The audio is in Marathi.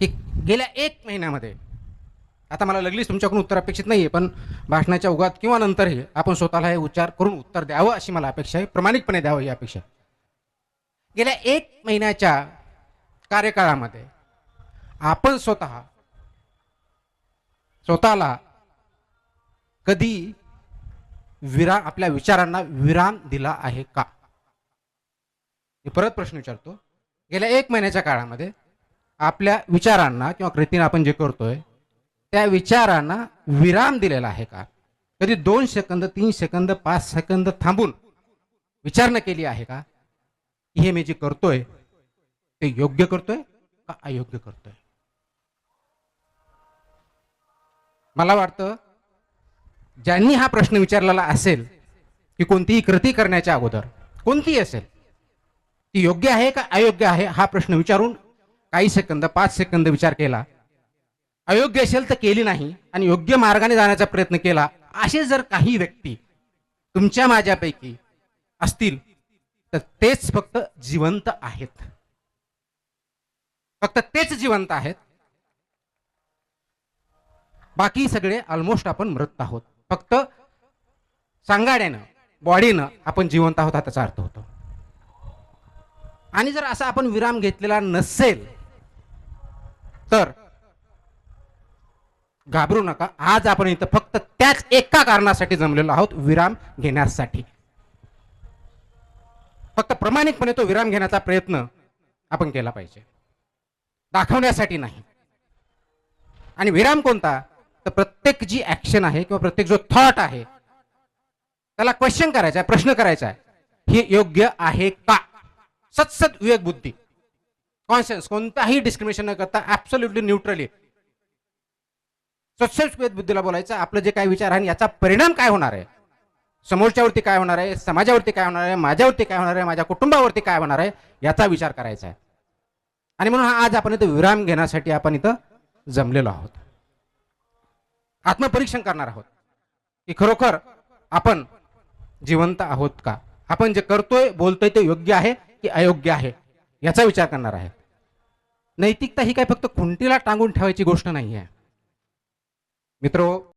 की गेल्या 1 महिन्यामध्ये, आता मला लगेच तुमच्याकडून उत्तर अपेक्षित नाही आहे, पण भाषणाच्या ओघात किंवा नंतरही आपण स्वतःला हे उच्चार करून उत्तर द्यावं अशी मला अपेक्षा आहे, प्रामाणिकपणे द्यावं ही अपेक्षा आहे. गेल्या 1 महिन्याच्या कार्यकाळामध्ये आपण स्वतःला कधी आपल्या विचारांना विराम दिला आहे का? मी परत प्रश्न विचारतो. गेल्या 1 महिन्याच्या काळामध्ये आपल्या विचारांना किंवा कृतीने आपण जे करतोय त्या विचारांना विराम दिलेला आहे का? कधी 2 सेकंद, 3 सेकंद, 5 सेकंद थांबून विचारणा केली आहे का? हे मी जे करतोय ते योग्य करतोय का अयोग्य करतोय? मला वाटतं ज्यांनी हा प्रश्न विचारलेला असेल की कोणतीही कृती करण्याच्या अगोदर, कोणतीही असेल, ती योग्य आहे का अयोग्य आहे हा प्रश्न विचारून काही सेकंद, 5 सेकंद विचार केला, अयोग्य असेल तर केली नाही आणि योग्य मार्गाने जाण्याचा प्रयत्न केला, असे जर काही व्यक्ती तुमच्या माझ्यापैकी असतील तर तेच फक्त जिवंत आहेत. फक्त तेच जिवंत आहेत. बाकी सगळे ऑलमोस्ट आपण मृत आहोत. फक्त सांगाड्यानं, बॉडीनं आपण जिवंत आहोत हा त्याचा अर्थ होतो. आणि जर असा आपण विराम घेतलेला नसेल तर घाबरू नका. आज आपण इथं फक्त त्याच एका कारणासाठी जमलेलो आहोत, विराम घेण्यासाठी. फक्त प्रामाणिकपणे तो विराम घेण्याचा प्रयत्न आपण केला पाहिजे, दाखवण्यासाठी नाही. आणि विराम कोणता? तर प्रत्येक जी ऍक्शन आहे किंवा प्रत्येक जो थॉट आहे त्याला क्वेश्चन करायचा आहे, प्रश्न करायचा आहे, हे योग्य आहे का? सत्सद विवेक बुद्धी, कॉन्शियस, कोणताही डिस्क्रिमिनेशन न करता ऍब्सोल्युटली न्यूट्रली सत्सद विवेक बुद्धीला बोलायचं आपलं जे काय विचार आहे याचा परिणाम काय होणार आहे, समोरच्यावरती काय होणार आहे, समाजावरती काय होणार आहे, माझ्यावरती काय होणार आहे, माझ्या कुटुंबावरती काय होणार आहे याचा विचार करायचा आहे. आणि म्हणून आज आपण इथं विराम घेण्यासाठी आपण इथं जमलेलो आहोत. आत्मपरीक्षण करणार आहोत की खरोखर आपण जिवंत आहोत का? आपण जे करतोय, बोलतोय ते योग्य आहे की अयोग्य आहे याचा विचार करणार आहे. नैतिकता ही काय फक्त खुंटीला टांगून ठेवायची गोष्ट नाही आहे मित्रो.